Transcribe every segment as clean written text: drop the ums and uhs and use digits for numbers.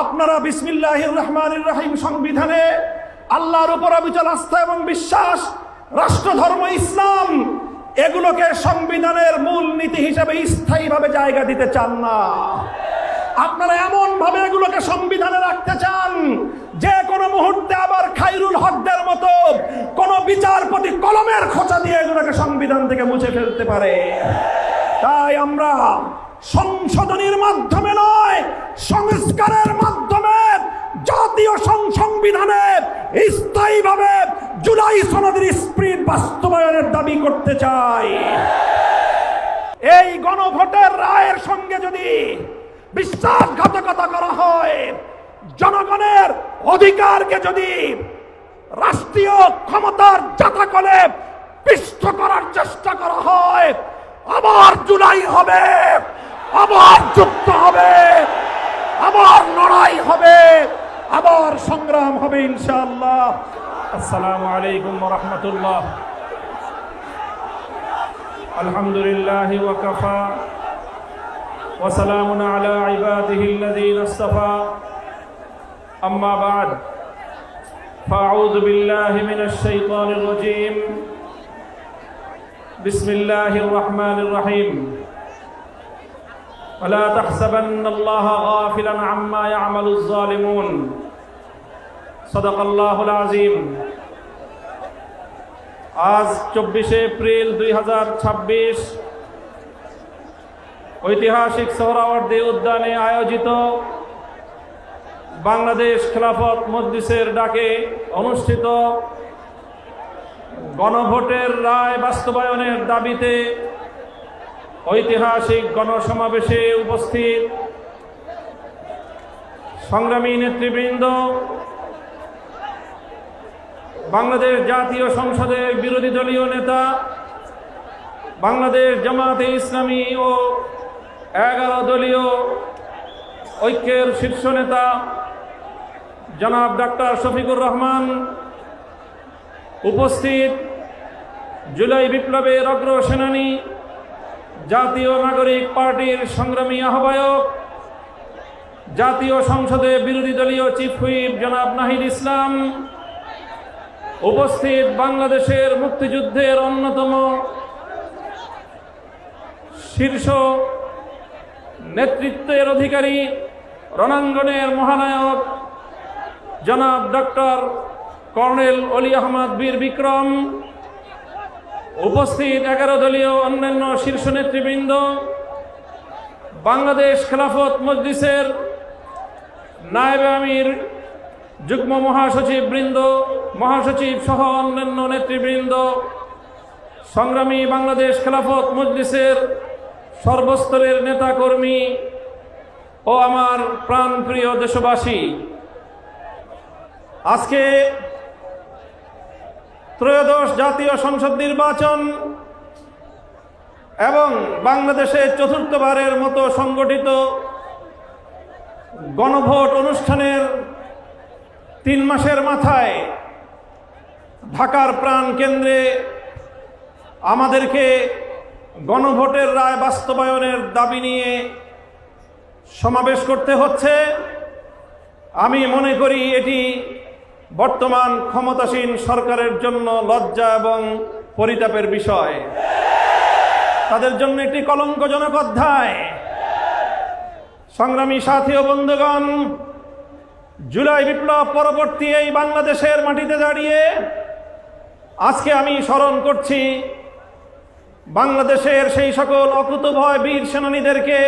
আপনারা বিসমিল্লাহির রহমানির রহিম সংবিধানে আল্লাহর উপর অবিচল আস্থা এবং বিশ্বাস, রাষ্ট্র ধর্ম ইসলাম, এগুলোকে সংবিধানের মূল নীতি হিসেবে স্থায়ীভাবে জায়গা দিতে চান না। আপনারা এমন ভাবে এগুলোকে সংবিধানে রাখতে চান যে কোনো মুহূর্তে আবার খায়রুল হকদের মতো কোন বিচারপতি কলমের খোঁচা দিয়ে এগুলোকে সংবিধান থেকে মুছে ফেলতে পারে। তাই আমরা সংশোধনীর মাধ্যমে নয়, সংস্কারের মাধ্যমে জাতীয় সংবিধানে স্থায়ীভাবে জুলাই সনদের স্পিরিট বাস্তবায়নের দাবি করতে চাই। এই গণভোটের রায়ের সঙ্গে যদি বিশ্বাসঘাতকতা করা হয়, জনগণের অধিকারকে যদি রাষ্ট্রীয় ক্ষমতার জাতাকলে পিষ্ট করার চেষ্টা করা হয়, আবার জুলাই হবে, আবার যুদ্ধ হবে, আবার লড়াই হবে, আবার সংগ্রাম হবে ইনশাআল্লাহ। আসসালামু আলাইকুম ওয়া রাহমাতুল্লাহ। আলহামদুলিল্লাহি ওয়া কাফা ওয়া সালামুন আলা ইবাদিহিল্লাযীনা ইসতাফা। আম্মা বা'দ, ফাআউযু বিল্লাহি মিনাশ শাইতানির রাজীম। বিসমিল্লাহির রহমানির রহিম। ولا تحسبن الله غافلا عما يعمل الظالمون صدق الله العظيم। আজ 24 এপ্রিল 2026 ঐতিহাসিক সোহরাওয়ার্দী উদ্যানে আয়োজিত বাংলাদেশ খেলাফত মজলিসের ডাকে অনুষ্ঠিত গণভোটের রায় বাস্তবায়নের দাবিতে ঐতিহাসিক গণসমাবেশে উপস্থিত সংগ্রামী নেতৃবৃন্দ, বাংলাদেশ জাতীয় সংসদের বিরোধী দলীয় নেতা, বাংলাদেশ জামাতে ইসলামী ও 11 দলীয় ঐক্যের শীর্ষ নেতা জনাব ডাক্তার শফিকুর রহমান, উপস্থিত জুলাই বিপ্লবের অগ্রসেনানী জাতীয় নাগরিক পার্টির সংগ্রামী আহ্বায়ক, জাতীয় সংসদে বিরোধী দলীয় চিফ হুইপ জনাব নাহিদ ইসলাম, উপস্থিত বাংলাদেশের মুক্তিযুদ্ধের অন্যতম শীর্ষ নেতৃত্বের অধিকারী, রণাঙ্গনের মহানায়ক জনাব ডক্টর কর্নেল অলি আহমদ বীর বিক্রম, উপস্থিত 11 দলীয় অন্যান্য শীর্ষ নেতৃবৃন্দ, বাংলাদেশ খেলাফত মজলিসের নায়েবে আমির, যুগ্ম মহাসচিব বৃন্দ, মহাসচিব সহ অন্যান্য নেতৃবৃন্দ, সংগ্রামী বাংলাদেশ খেলাফত মজলিসের সর্বস্তরের নেতাকর্মী ও আমার প্রাণপ্রিয় দেশবাসী, আজকে ত্রয়োদশ জাতীয় সংসদ নির্বাচন এবং বাংলাদেশে চতুর্থবারের মতো সংগঠিত গণভোট অনুষ্ঠানের 3 মাসের মাথায় ঢাকার প্রাণ কেন্দ্রে আমাদেরকে গণভোটের রায় বাস্তবায়নের দাবি নিয়ে সমাবেশ করতে হচ্ছে। আমি মনে করি এটি বর্তমান ক্ষমতাসীন সরকারের জন্য লজ্জা এবং পরিতাপের বিষয়, তাদের জন্য একটি কলঙ্কজনক অধ্যায়। সংগ্রামী সাথী ও বন্ধুগণ, জুলাই বিপ্লব পরবর্তী এই বাংলাদেশের মাটিতে দাঁড়িয়ে আজকে আমি স্মরণ করছি বাংলাদেশের সেই সকল অকুতোভয় বীর সেনানীদেরকে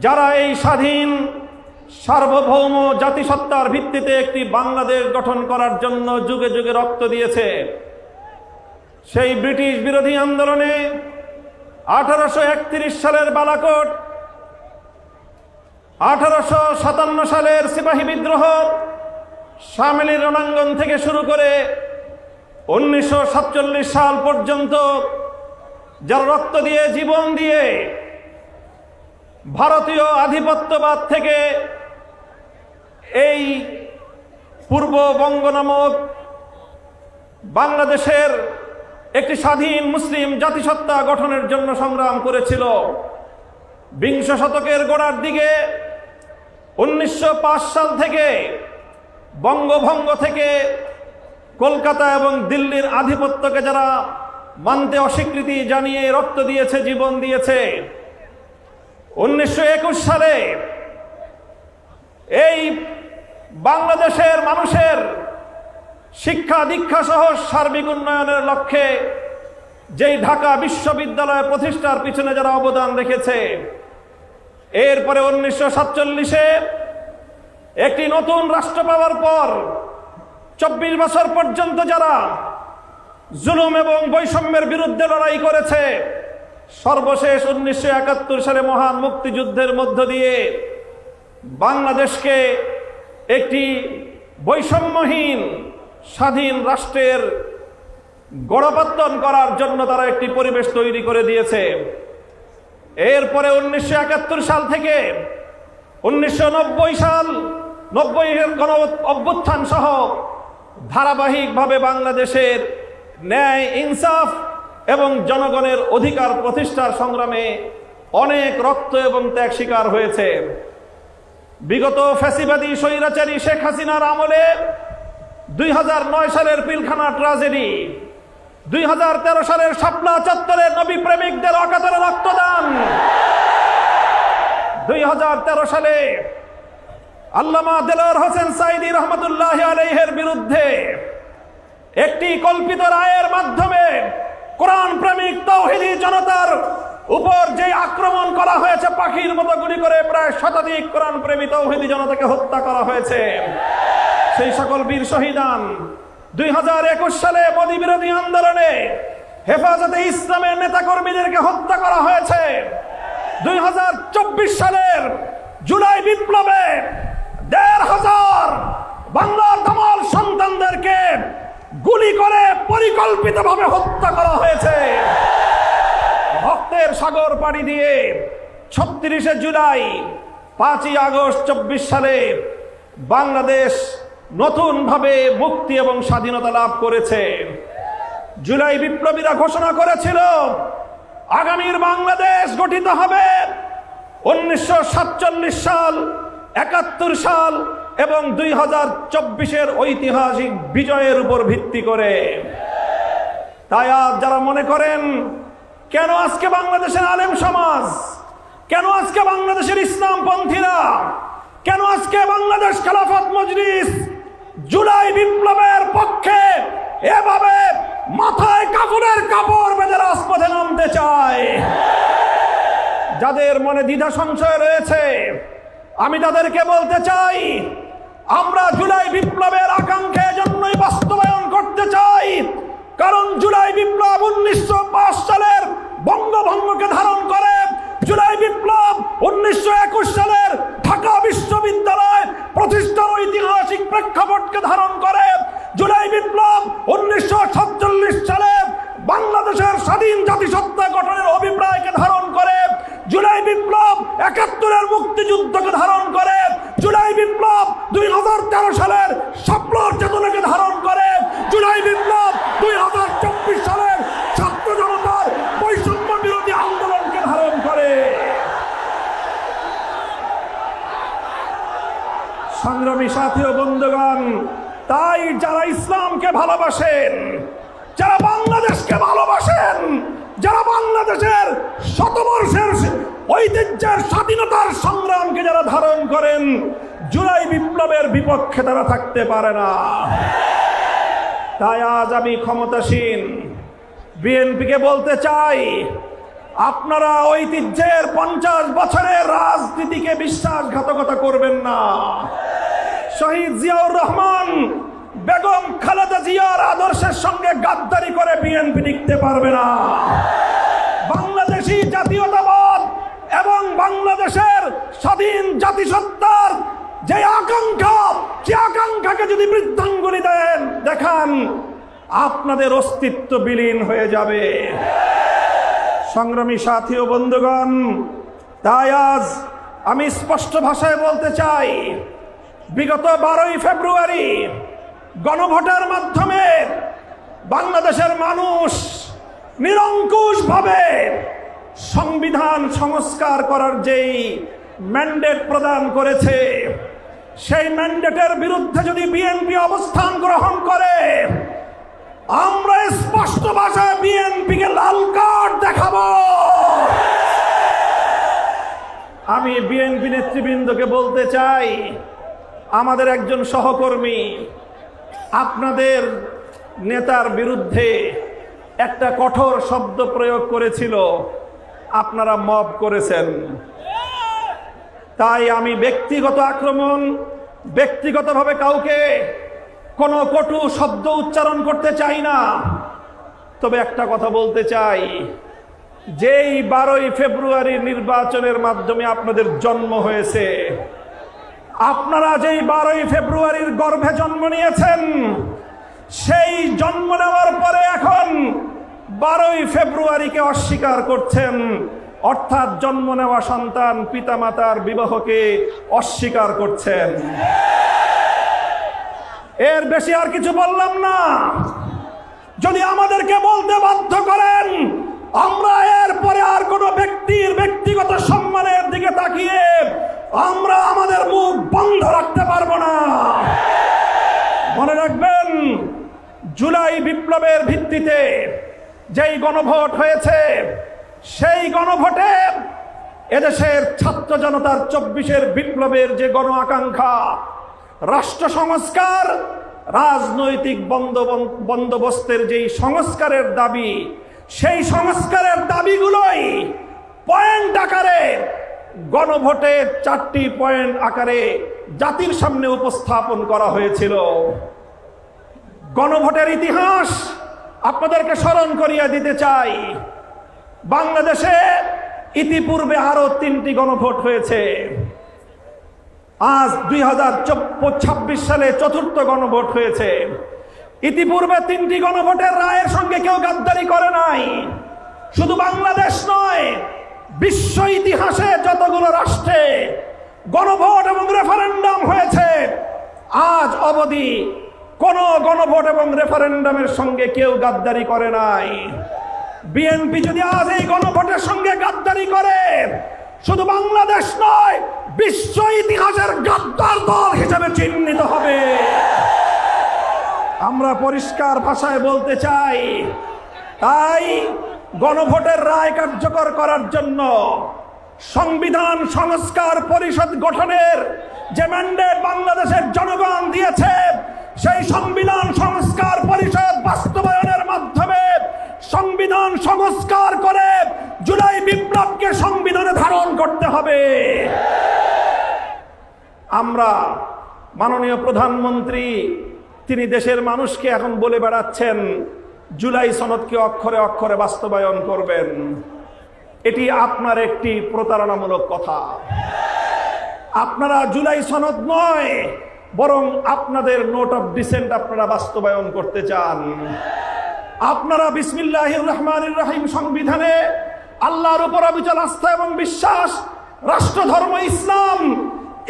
যারা এই স্বাধীন সার্বভৌম জাতিসত্তার ভিত্তিতে একটি বাংলাদেশ গঠন করার জন্য যুগে যুগে রক্ত দিয়েছে। সেই ব্রিটিশ বিরোধী আন্দোলনে 1831 সালের বালাকোট, 1857 সালের সিপাহী বিদ্রোহ, শামেলির রণাঙ্গন থেকে শুরু করে 1947 সাল পর্যন্ত যারা রক্ত দিয়ে, জীবন দিয়ে ভারতীয় আধিপত্যবাদ থেকে এই পূর্ববঙ্গ নামক বাংলাদেশের একটি স্বাধীন মুসলিম জাতিসত্তা গঠনের জন্য সংগ্রাম করেছিল। 20 শতকের গোড়ার দিকে 1905 সাল থেকে বঙ্গভঙ্গ থেকে কলকাতা এবং দিল্লির আধিপত্যকে যারা মানতে অস্বীকৃতি জানিয়ে রক্ত দিয়েছে, জীবন দিয়েছে, 1921 সালে এই বাংলাদেশের মানুষের শিক্ষা দীক্ষা সহ সার্বিক উন্নয়নের লক্ষ্যে যেই ঢাকা বিশ্ববিদ্যালয় প্রতিষ্ঠার পিছনে যারা অবদান রেখেছে, এরপরে 1947-এ একটি নতুন রাষ্ট্র পাওয়ার পর 24 বছর পর্যন্ত যারা জুলুম এবং বৈষম্যের বিরুদ্ধে লড়াই করেছে, সর্বশেষ 1971 সালে মহান মুক্তিযুদ্ধের মধ্য দিয়ে বাংলাদেশকে একটি বৈষম্যহীন স্বাধীন রাষ্ট্রের গড়পত্তন করার জন্য তারা একটি পরিবেশ তৈরি করে দিয়েছে। এরপরে 1971 সাল থেকে 1990 সাল 90-এর গণ অভ্যুত্থান সহ ধারাবাহিকভাবে বাংলাদেশের ন্যায়, ইনসাফ এবং জনগণের অধিকার প্রতিষ্ঠার সংগ্রামে অনেক রক্ত এবং ত্যাগ স্বীকার হয়েছে। বিগত ফ্যাসিবাদী স্বৈরাচারী শেখ হাসিনার আমলে 2009 সালের পিলখানা ট্রাজেডি, 2013 সালের শাপলা চত্বরের নবী প্রেমিকদের অকাতরে রক্তদান, 2013 সালে আল্লামা দেলোয়ার হোসেন সাঈদী রহমতুল্লাহ আলাইহির বিরুদ্ধে একটি কল্পিত রায়ের মাধ্যমে কোরআন প্রেমিক তাওহীদি জনতার উপর যে আক্রমণ করা হয়েছে, পাখির মতো গুলি করে প্রায় শতাধিক কোরআন প্রেমী তাওহীদি জনতাকে হত্যা করা হয়েছে। সেই সকল বীর শহীদান 2021 সালে মোদী বিরোধী আন্দোলনে হেফাজতে ইসলামের নেতাকর্মীদেরকে হত্যা করা হয়েছে। 2024 সালের জুলাই বিপ্লবে 1,500 বাংলার দামাল সন্তানদেরকে গুলি করে পরিকল্পিতভাবে হত্যা করা হয়েছে। রক্তের সাগর পাড়ি দিয়ে 36শে জুলাই 5ই আগস্ট 24 সালে বাংলাদেশ নতুনভাবে মুক্তি এবং স্বাধীনতা লাভ করেছে। জুলাই বিপ্লবীরা ঘোষণা করেছিল আগামীর বাংলাদেশ গঠিত হবে 1947 সাল, 71 সাল এবং 2024-এর ঐতিহাসিক বিজয়ের উপর ভিত্তি করে। তাই আজ যারা মনে করেন কেন আজকে বাংলাদেশের আলেম সমাজ, কেন আজকে বাংলাদেশের ইসলামপন্থীরা, কেন আজকে বাংলাদেশ খেলাফত মজলিস জুলাই বিপ্লবের পক্ষে এভাবে মাথায় কাপড়ের কাপড় বেঁধে রাজপথে নামতে চায়, যাদের মনে দ্বিধা সংশয় রয়েছে, আমি তাদেরকে বলতে চাই, আমরা জুলাই বিপ্লবের আকাঙ্ক্ষা জন্যই বাস্তবায়ন করতে চাই। কারণ জুলাই বিপ্লব 1905 সালের বঙ্গভঙ্গকে ধারণ করে, জুলাই বিপ্লব 1921 সালের ঢাকা বিশ্ববিদ্যালয় প্রতিষ্ঠার ঐতিহাসিক প্রেক্ষাপটকে ধারণ করে, জুলাই বিপ্লব 1947 সালে বাংলাদেশের স্বাধীন জাতিসত্তা গঠনের অভিপ্রায়কে ধারণ করে, জুলাই বিপ্লব 71-এর মুক্তিযুদ্ধকে ধারণ করে, জুলাই বিপ্লব 2013 সালের শাপলার চেতনাকে ধারণ করে, জুলাই বিপ্লব 2024 সালের ছাত্র জনতার বৈষম্য বিরোধী আন্দোলনকে ধারণ করে। সংগ্রামী সাথী ও বন্ধুগণ, তাই যারা ইসলামকে ভালোবাসেন, যারা বাংলাদেশকে ভালোবাসেন, যারা বাংলাদেশের শতবর্ষের ঐতিহ্যের স্বাধীনতার সংগ্রামকে যারা ধারণ করেন, জুলাই বিপ্লবের বিপক্ষে তারা থাকতে পারে না। তাই আজ আমি ক্ষমতাসীন বিএনপিকে বলতে চাই, আপনারা ঐতিহ্যের 50 বছরের রাজনীতিকে বিশ্বাসঘাতকতা করবেন না। শহীদ জিয়াউর রহমান, বেগম খালেদা জিয়ার আদর্শের সঙ্গে গাদ্দারি করে বিএনপি টিকতে পারবে না। বাংলাদেশি জাতীয়তাবাদ এবং বাংলাদেশের স্বাধীন জাতিসত্তার যে আকাঙ্ক্ষা, সে আকাঙ্ক্ষাকে যদি বৃদ্ধাঙ্গুলি দেখান, আপনাদের অস্তিত্ব বিলীন হয়ে যাবে। সংগ্রামী সাথী ও বন্ধুগণ, তাই আজ আমি স্পষ্ট ভাষায় বলতে চাই, বিগত 12ই ফেব্রুয়ারি গণভোটের মাধ্যমে বাংলাদেশের মানুষ নিরঙ্কুশভাবে সংবিধান সংস্কার করার যেই ম্যান্ডেট প্রদান করেছে, সেই ম্যান্ডেটের বিরুদ্ধে যদি বিএনপি অবস্থান গ্রহণ করে, আমরা স্পষ্ট ভাষায় বিএনপিকে লাল কার্ড দেখাবো। আমি বিএনপি নেতৃবৃন্দকে বলতে চাই, আমাদের একজন সহকর্মী আপনাদের নেতার বিরুদ্ধে একটা কঠোর শব্দ প্রয়োগ করেছিল, আপনারা মব করেছেন। তাই আমি ব্যক্তিগত আক্রমণ, ব্যক্তিগতভাবে কাউকে কোনো কটু শব্দ উচ্চারণ করতে চাই না। তবে একটা কথা বলতে চাই, যেই 12ই ফেব্রুয়ারি নির্বাচনের মাধ্যমে আপনাদের জন্ম হয়েছে, আপনারা যেই 12ই ফেব্রুয়ারির গর্ভে জন্ম নিয়েছেন, সেই জন্ম নেওয়ার পরে এখন 12ই ফেব্রুয়ারিকে অস্বীকার করছেন, অর্থাৎ জন্ম নেওয়া সন্তান পিতামাতার বিবাহকে অস্বীকার করছেন। এর বেশি আর কিছু বললাম না। যদি আমাদেরকে বলতে বাধ্য করেন, আমরা এরপরে আর কোনো ব্যক্তির ব্যক্তিগত সম্মানের দিকে তাকিয়ে আমরা আমাদের মুখ বন্ধ রাখতে পারবো না। মনে রাখবেন, জুলাই বিপ্লবের ভিত্তিতে যেই গণভোট হয়েছে, সেই গণভোটে এদেশের ছাত্র জনতার 24-এর বিপ্লবের যে গণ আকাঙ্ক্ষা, রাষ্ট্র সংস্কার, রাজনৈতিক বন্দোবস্তের যেই সংস্কারের দাবি, সেই সংস্কারের দাবিগুলোই পয়েন্ট আকারে গণভোটে 4টি পয়েন্ট আকারে জাতির সামনে উপস্থাপন করা হয়েছিল। গণভোটের ইতিহাস আপনাদেরকে স্মরণ করিয়ে দিতে চাই। বাংলাদেশে ইতিপূর্বে আরো 3টি গণভোট হয়েছে। আজ 2026 সালে 4র্থ গণভোট হয়েছে। ইতিপূর্বে 3টি গণভোটের রায়ের সঙ্গে কেউ গাদ্দারি করে নাই। শুধু বাংলাদেশ নয়, বিশ্ব ইতিহাসে যতগুলো রাষ্ট্রে গণভোট এবং রেফারেন্ডাম হয়েছে, আজ অবধি কোন গণভোট এবং রেফারেন্ডামের সঙ্গে কেউ গাদ্দারি করে নাই। বিএনপি যদি আজ এই গণভোটের সঙ্গে গাদ্দারি করে, শুধু বাংলাদেশ নয়, বিশ্ব ইতিহাসের গাদ্দার দল হিসেবে চিহ্নিত হবে। আমরা পরিষ্কার ভাষায় বলতে চাই, তাই গণভোটের রায় কার্যকর করার জন্য সংবিধান সংস্কার পরিষদ গঠনের যে ম্যান্ডেট বাংলাদেশের জনগণ দিয়েছে, সেই সংবিধান সংস্কার পরিষদ বাস্তবায়নের মাধ্যমে সংবিধান সংস্কার করে জুলাই বিপ্লবকে সংবিধানে ধারণ করতে হবে। আমরা মাননীয় প্রধানমন্ত্রী, তিনি দেশের মানুষকে এখন বলে বেড়াচ্ছেন জুলাই সনদকে অক্ষরে অক্ষরে বাস্তবায়ন করবেন। এটি আপনার একটি প্রতারণামূলক কথা। আপনারা জুলাই সনদ নয়, বরং আপনাদের নোট অফ ডিসেন্ট আপনারা বাস্তবায়ন করতে চান। আপনারা বিসমিল্লাহির রহমানির রহিম সংবিধানে আল্লাহর উপর অবিচল আস্থা এবং বিশ্বাস, রাষ্ট্রধর্ম ইসলাম,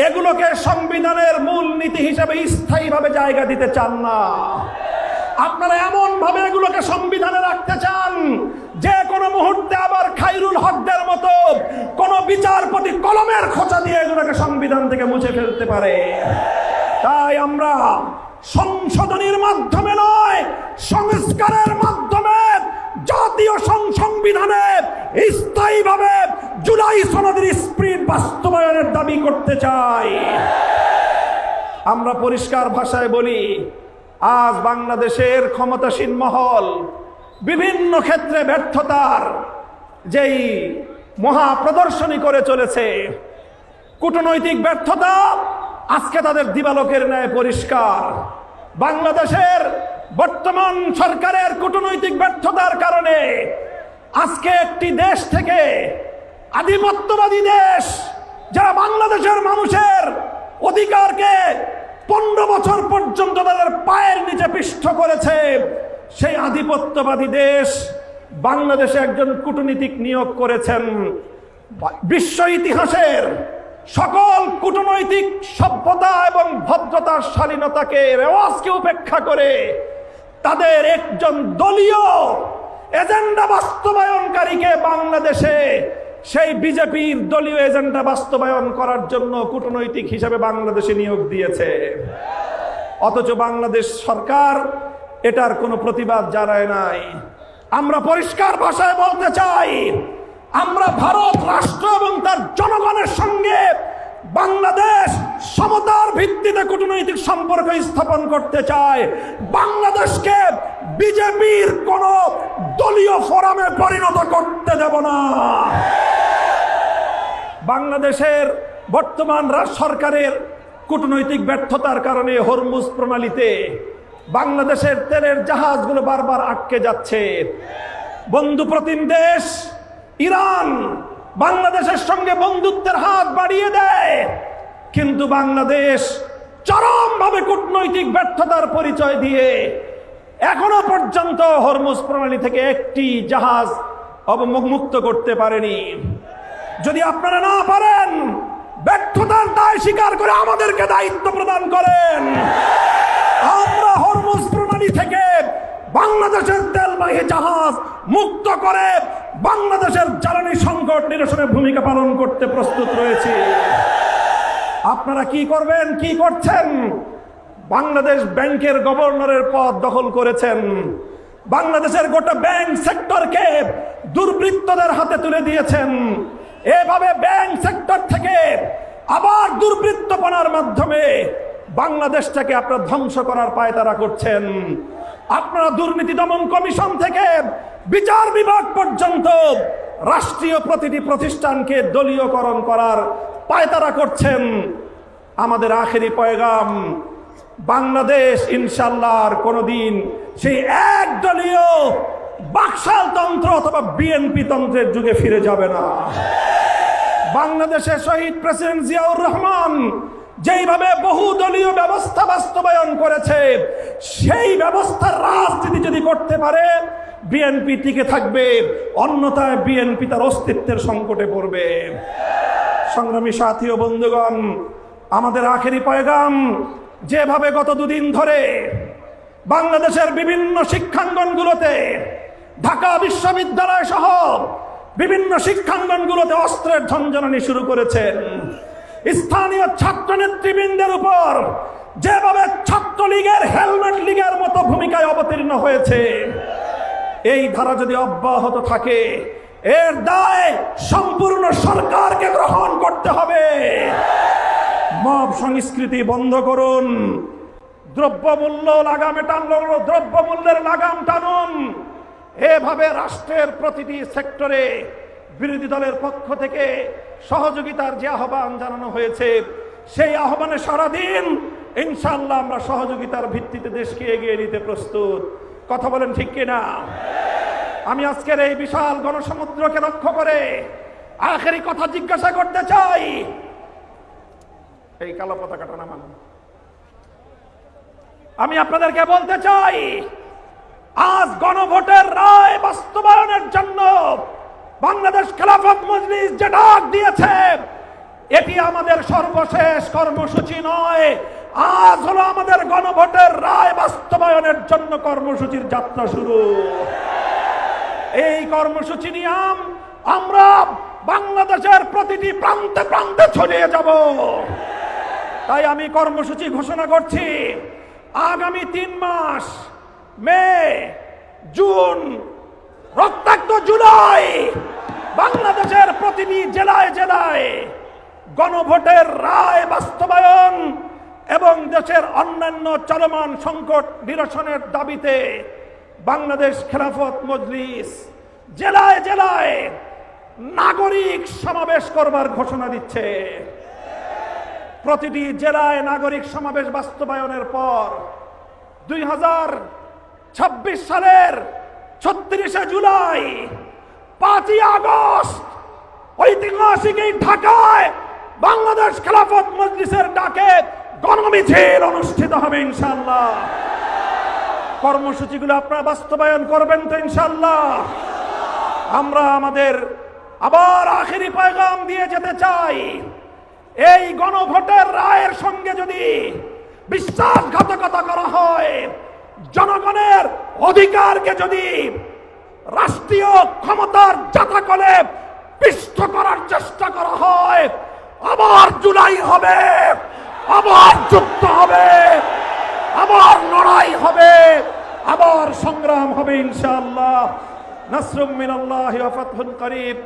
এগুলোকে সংবিধানের মূল নীতি হিসেবে স্থায়ীভাবে জায়গা দিতে চান না। আপনারা এমন ভাবে এগুলোকে সংবিধানে রাখতে চান যে কোনো মুহূর্তে আবার খায়রুল হকদের মতো কোন বিচারপতি কলমের খোঁচা দিয়ে এগুলোকে সংবিধান থেকে মুছে ফেলতে পারে। তাই আমরা সংশোধনীর মাধ্যমে নয়, সংস্কারের মাধ্যমে জাতীয় সংবিধানে স্থায়ীভাবে জুলাই সনদের স্পিরিট বাস্তবায়নের দাবি করতে চাই। আমরা পরিষ্কার ভাষায় বলি, আজ বাংলাদেশের ক্ষমতাসীন মহল বিভিন্ন ক্ষেত্রে ব্যর্থতার যেই মহা প্রদর্শনী করে চলেছে, কূটনৈতিক ব্যর্থতা আজকে তাদের দিবালোকের ন্যায় পরিষ্কার। বাংলাদেশের বর্তমান সরকারের কূটনৈতিক ব্যর্থতার কারণে আজকে একটি দেশ থেকে, আধিপত্যবাদী দেশ যারা বাংলাদেশের মানুষের অধিকারকে 15 বছর পর্যন্ত তাদের পায়ের নিচে পিষ্ট করেছে, সেই আধিপত্যবাদী দেশ বাংলাদেশে একজন কূটনীতিক নিয়োগ করেছেন। বিশ্ব ইতিহাসের সকল কূটনৈতিক সভ্যতা এবং ভদ্রতার শালীনতাকে, রেওয়াজকে উপেক্ষা করে তাদের একজন দলীয় এজেন্ডা বাস্তবায়নকারীকে বাংলাদেশে সেই বিজেপির দলীয় এজেন্ডা বাস্তবায়ন করার জন্য কূটনৈতিক হিসাবে বাংলাদেশে নিয়োগ দিয়েছে। অথচ বাংলাদেশ সরকার এটার কোনো প্রতিবাদ জানায় নাই। আমরা পরিষ্কার ভাষায় বলতে চাই, আমরা ভারত রাষ্ট্র এবং তার জনগণের সঙ্গে বাংলাদেশ সমতার ভিত্তিতে কূটনৈতিক সম্পর্ক স্থাপন করতে চায়। বাংলাদেশকে বিজেপির কোন দলীয় ফোরামে পরিণত করতে দেব না। বাংলাদেশের বর্তমান সরকারের কূটনৈতিক ব্যর্থতার কারণে হরমুজ প্রণালীতে বাংলাদেশের তেলের জাহাজগুলো বারবার আটকে যাচ্ছে। বন্ধু প্রতিম দেশ ইরান বাংলাদেশের সঙ্গে বন্ধুত্বের হাত বাড়িয়ে দেয়, কিন্তু বাংলাদেশ চরমভাবে কূটনৈতিক ব্যর্থতার পরিচয় দিয়ে এখনো পর্যন্ত হরমুজ প্রণালী থেকে একটি জাহাজ অবমুক্ত করতে পারেনি। যদি আপনারা না পারেন, ব্যর্থতার দায় স্বীকার করে আমাদেরকে দায়িত্ব প্রদান করেন। আমরা হরমুজ প্রণালী থেকে বাংলাদেশের তেলবাহী জাহাজ মুক্ত করে বাংলাদেশের জ্বালানি সংকট নিরসনে ভূমিকা পালন করতে প্রস্তুত রয়েছে। আপনারা কি করবেন, কি করছেন? বাংলাদেশ ব্যাংকের গভর্নরের পদ দখল করেছেন। বাংলাদেশের গোটা ব্যাংক সেক্টরকে দুর্বৃত্তদের হাতে তুলে দিয়েছেন। এভাবে ব্যাংক সেক্টর থেকে আবার দুর্বৃত্তপনার মাধ্যমে বাংলাদেশটাকে আপনারা ধ্বংস করার পায়তারা করছেন। আপনারা দুর্নীতি দমন কমিশন থেকে বিচার বিভাগ পর্যন্ত রাষ্ট্রীয় প্রতিটি প্রতিষ্ঠানকে দলীয়করণ করার পায়তারা করছেন। আমাদের আখেরি পয়গাম, বাংলাদেশ ইনশাআল্লাহ আর কোনোদিন সেই একদলীয় বাকশাল তন্ত্র অথবা বিএনপি তন্ত্রের যুগে ফিরে যাবে না। বাংলাদেশের শহীদ প্রেসিডেন্ট জিয়াউর রহমান যেইভাবে বহুদলীয় ব্যবস্থা বাস্তবায়ন করেছে, সেই ব্যবস্থার রাজনীতি যদি করতে পারে বিএনপি টিকে থাকবে, অন্যথায় বিএনপি তার অস্তিত্বের সংকটে পড়বে। সংগ্রামী সাথী ও বন্ধুগণ, আমাদের আখেরি পয়গাম, যেভাবে গত দুদিন ধরে বাংলাদেশের বিভিন্ন শিক্ষাঙ্গনগুলোতে, ঢাকা বিশ্ববিদ্যালয় সহ বিভিন্ন শিক্ষাঙ্গনগুলোতে অস্ত্রের ঝনঝনানি শুরু করেছেন, স্থানীয় ছাত্র নেতৃবৃন্দের উপর যেভাবে ছাত্রলীগের হেলমেট লীগের মতো ভূমিকায় অবতীর্ণ হয়েছে, এই ধারা যদি অব্যাহত থাকে এর দায় সম্পূর্ণ সরকারকে গ্রহণ করতে হবে। মব সংস্কৃতি বন্ধ করুন, দ্রব্যমূল্য লাগামে টানল, দ্রব্যমূল্যের লাগাম টানুন। এভাবে রাষ্ট্রের প্রতিটি সেক্টরে বিরোধী দলের পক্ষ থেকে সহযোগিতার যে আহ্বান জানানো হয়েছে, সেই আহ্বানে সারা দিন ইনশাআল্লাহ আমরা সহযোগিতার ভিত্তিতে দেশকে এগিয়ে নিতে প্রস্তুত। কথা বলেন ঠিক কিনা? আমি আজকের এই বিশাল গণসমুদ্রকে লক্ষ্য করে আখেরি কথা জিজ্ঞাসা করতে চাই। এই কালো পতাকাটা নামান। আমি আপনাদেরকে বলতে চাই, আজ গণভোটের রায় বাস্তবায়নের জন্য বাংলাদেশ খেলাফত মজলিস যে ডাক দিয়েছে, এটি আমাদের সর্বশেষ কর্মসূচি নয়। আজ হলো আমাদের গণভোটের রায় বাস্তবায়নের জন্য কর্মসূচির যাত্রা শুরু। এই কর্মসূচি নিয়ে আমরা বাংলাদেশের প্রতিটি প্রান্তে প্রান্তে ছড়িয়ে যাব। তাই আমি কর্মসূচি ঘোষণা করছি, আগামী 3 মাস, মে, জুন, রক্তাক্ত জুলাই, বাংলাদেশের প্রতিটি জেলায় জেলায় গণভোটের রায় বাস্তবায়ন এবং দেশের অন্যান্য চলমান সংকট নিরসনের দাবিতে বাংলাদেশ খেলাফত মজলিস জেলায় জেলায় নাগরিক সমাবেশ করবার ঘোষণা দিচ্ছে। প্রতিটি জেলায় নাগরিক সমাবেশ বাস্তবায়নের পর 2026 সালের 36শে জুলাই, 5ই আগস্ট ঐতিহাসিক এই ঢাকায় বাংলাদেশ খেলাফত মজলিসের ডাকে গণমিছিল অনুষ্ঠিত হবে ইনশাআল্লাহ। কর্মসূচিগুলো আপনারা বাস্তবায়ন করবেন তো ইনশাআল্লাহ? আমরা আমাদের আবার আখেরি পয়গাম দিয়ে যেতে চাই, এই গণভোটের রায়ের সঙ্গে যদি বিশ্বাসঘাতকতা করা হয়, জনগণের অধিকারকে যদি রাষ্ট্রীয় ক্ষমতার জাতাকলে পিষ্ট করার চেষ্টা করা হয়, আবার জুলাই হবে, আবার যুদ্ধ হবে, আবার লড়াই হবে, আবার সংগ্রাম হবে ইনশাআল্লাহ। নাসরুম মিনাল্লাহি ওয়া ফাতহুন করিব।